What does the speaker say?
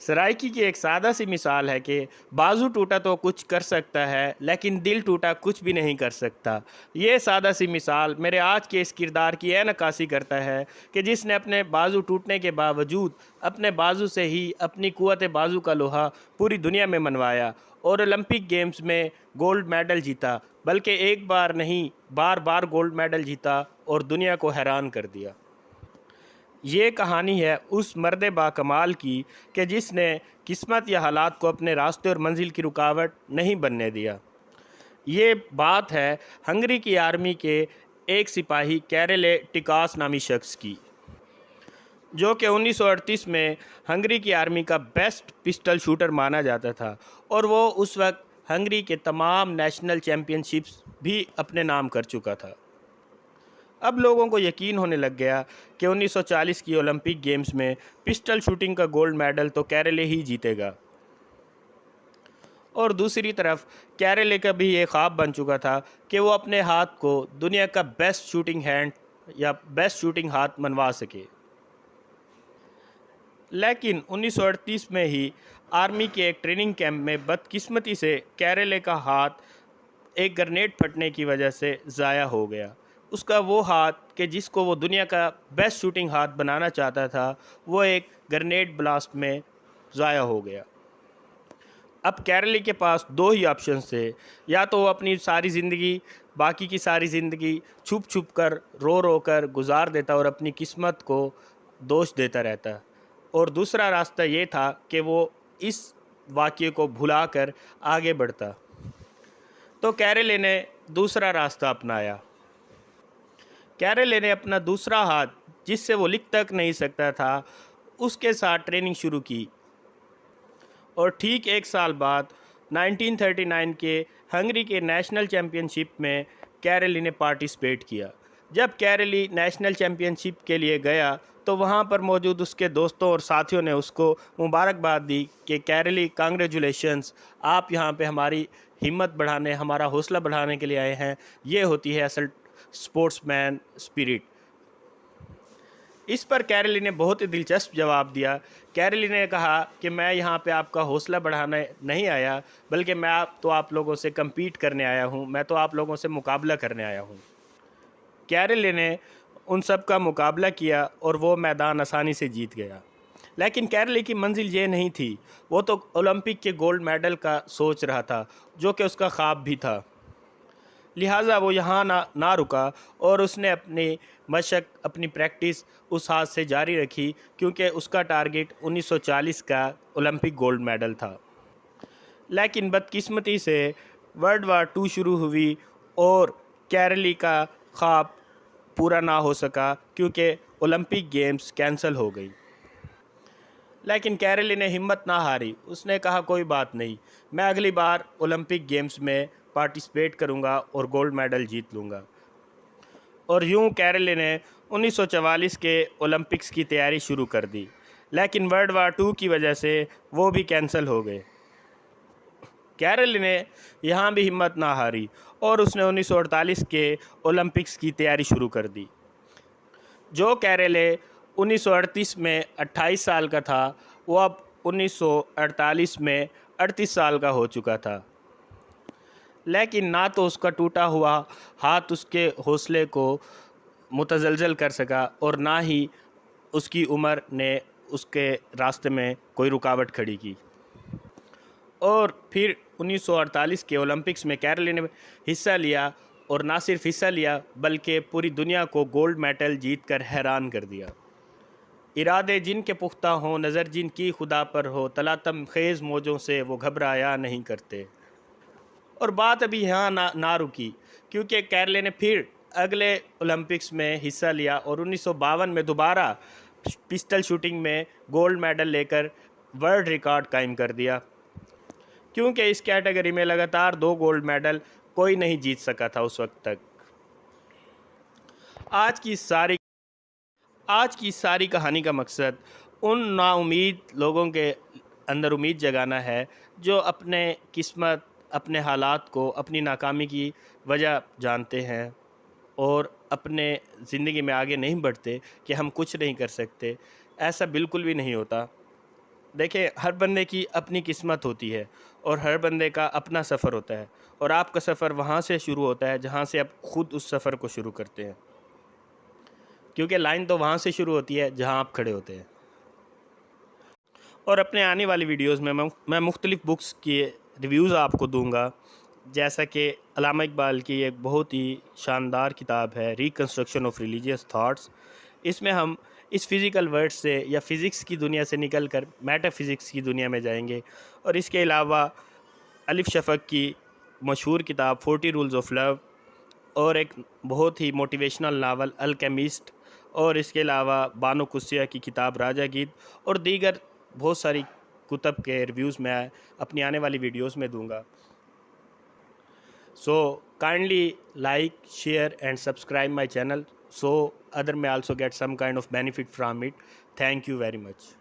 सराइकी की एक सादा सी मिसाल है कि बाजू टूटा तो कुछ कर सकता है, लेकिन दिल टूटा कुछ भी नहीं कर सकता। ये सादा सी मिसाल मेरे आज के इस किरदार की यह नक्काशी करता है कि जिसने अपने बाजू टूटने के बावजूद अपने बाजू से ही अपनी कुव्वत बाजू का लोहा पूरी दुनिया में मनवाया और ओलंपिक गेम्स में गोल्ड मेडल जीता, बल्कि एक बार नहीं बार बार गोल्ड मेडल जीता और दुनिया को हैरान कर दिया। ये कहानी है उस मर्द बाकमाल की कि जिसने किस्मत या हालात को अपने रास्ते और मंजिल की रुकावट नहीं बनने दिया। ये बात है हंगरी की आर्मी के एक सिपाही कैरेले टिकास नामी शख्स की, जो कि 1938 में हंगरी की आर्मी का बेस्ट पिस्टल शूटर माना जाता था और वो उस वक्त हंगरी के तमाम नेशनल चैम्पियनशिप्स भी अपने नाम कर चुका था। अब लोगों को यकीन होने लग गया कि 1940 की ओलंपिक गेम्स में पिस्टल शूटिंग का गोल्ड मेडल तो कैरेले ही जीतेगा। और दूसरी तरफ कैरेले का भी ये ख्वाब बन चुका था कि वो अपने हाथ को दुनिया का बेस्ट शूटिंग हैंड या बेस्ट शूटिंग हाथ मनवा सके। लेकिन 1938 में ही आर्मी के एक ट्रेनिंग कैंप में बदकिस्मती से कैरेले का हाथ एक ग्रेनेड फटने की वजह से ज़ाया हो गया। उसका वो हाथ कि जिसको वो दुनिया का बेस्ट शूटिंग हाथ बनाना चाहता था, वो एक ग्रेनेड ब्लास्ट में ज़ाया हो गया। अब कैरली के पास दो ही ऑप्शन थे, या तो वो अपनी सारी ज़िंदगी बाकी की सारी ज़िंदगी छुप छुप कर रो रो कर गुजार देता और अपनी किस्मत को दोष देता रहता, और दूसरा रास्ता ये था कि वो इस वाक़ये को भुलाकर आगे बढ़ता। तो कैरेले ने दूसरा रास्ता अपनाया। कैरेले ने अपना दूसरा हाथ, जिससे वो लिख तक नहीं सकता था, उसके साथ ट्रेनिंग शुरू की और ठीक एक साल बाद 1939 के हंगरी के नेशनल चैम्पियनशिप में कैरेली ने पार्टिसिपेट किया। जब कैरेली नेशनल चैम्पियनशिप के लिए गया तो वहाँ पर मौजूद उसके दोस्तों और साथियों ने उसको मुबारकबाद दी कि कैरेली, कांग्रेचुलेशंस, आप यहाँ पे हमारी हिम्मत बढ़ाने, हमारा हौसला बढ़ाने के लिए आए हैं। ये होती है असल स्पोर्ट्समैन स्पिरिट। इस पर कैरेली ने बहुत ही दिलचस्प जवाब दिया। कैरेली ने कहा कि मैं यहाँ पे आपका हौसला बढ़ाने नहीं आया, बल्कि मैं आप लोगों से कम्पीट करने आया हूँ, मैं तो आप लोगों से मुकाबला करने आया हूँ। कैरेली ने उन सब का मुकाबला किया और वो मैदान आसानी से जीत गया। लेकिन कैरेली की मंजिल ये नहीं थी, वो तो ओलंपिक के गोल्ड मेडल का सोच रहा था, जो कि उसका ख्वाब भी था। लिहाजा वो यहाँ ना रुका और उसने अपनी मशक, अपनी प्रैक्टिस उस हाथ से जारी रखी, क्योंकि उसका टारगेट 1940 का ओलंपिक गोल्ड मेडल था। लेकिन बदकिस्मती से वर्ल्ड वार 2 शुरू हुई और कैरेली का ख्वाब पूरा ना हो सका, क्योंकि ओलंपिक गेम्स कैंसिल हो गई। लेकिन कैरेली ने हिम्मत ना हारी। उसने कहा कोई बात नहीं, मैं अगली बार ओलंपिक गेम्स में पार्टिसिपेट करूंगा और गोल्ड मेडल जीत लूँगा। और यूं कैरेली ने 1944 के ओलंपिक्स की तैयारी शुरू कर दी, लेकिन वर्ल्ड वार 2 की वजह से वो भी कैंसिल हो गए। कैरेली ने यहाँ भी हिम्मत ना हारी और उसने 1948 के ओलंपिक्स की तैयारी शुरू कर दी। जो कैरेले 1938 में 28 साल का था, वो अब 1948 में 38 साल का हो चुका था। लेकिन ना तो उसका टूटा हुआ हाथ उसके हौसले को मुतज़लज़ल कर सका और ना ही उसकी उम्र ने उसके रास्ते में कोई रुकावट खड़ी की। और फिर 1948 के ओलंपिक्स में कैरेली ने हिस्सा लिया, और ना सिर्फ हिस्सा लिया बल्कि पूरी दुनिया को गोल्ड मेडल जीत कर हैरान कर दिया। इरादे जिनके पुख्ता हों, नज़र जिनकी खुदा पर हो, तलातम खेज़ मौजों से वो घबराया नहीं करते। और बात अभी यहाँ ना रुकी, क्योंकि कैरेले ने फिर अगले ओलंपिक्स में हिस्सा लिया और 1952 में दोबारा पिस्टल शूटिंग में गोल्ड मेडल लेकर वर्ल्ड रिकॉर्ड कायम कर दिया, क्योंकि इस कैटेगरी में लगातार 2 गोल्ड मेडल कोई नहीं जीत सका था उस वक्त तक। आज की सारी कहानी का मकसद उन नाउमीद लोगों के अंदर उम्मीद जगाना है, जो अपने किस्मत, अपने हालात को अपनी नाकामी की वजह जानते हैं और अपने ज़िंदगी में आगे नहीं बढ़ते कि हम कुछ नहीं कर सकते। ऐसा बिल्कुल भी नहीं होता। देखिए, हर बंदे की अपनी किस्मत होती है और हर बंदे का अपना सफ़र होता है, और आपका सफ़र वहाँ से शुरू होता है जहाँ से आप खुद उस सफ़र को शुरू करते हैं, क्योंकि लाइन तो वहाँ से शुरू होती है जहाँ आप खड़े होते हैं। और अपने आने वाली वीडियोज़ में मैं मुख्तलिफ़ बुक्स के रिव्यूज़ आपको दूंगा, जैसा कि अल्लामा इकबाल की एक बहुत ही शानदार किताब है रिकंस्ट्रक्शन ऑफ रिलीजियस थाट्स। इसमें हम इस फिज़िकल वर्ल्ड से या फ़िज़िक्स की दुनिया से निकल कर मेटाफिज़िक्स की दुनिया में जाएंगे। और इसके अलावा अलिफ शफ़क़ की मशहूर किताब 40 रूल्स ऑफ लव, और एक बहुत ही मोटिवेशनल नावल अल्केमिस्ट, और इसके अलावा बानो कुस्सिया की किताब राजा गीत, और दीगर बहुत सारी कुतब के रिव्यूज़ मैं अपनी आने वाली वीडियोज़ में दूंगा। So kindly like, share and subscribe my channel so other may also get some kind of benefit from it. Thank you very much.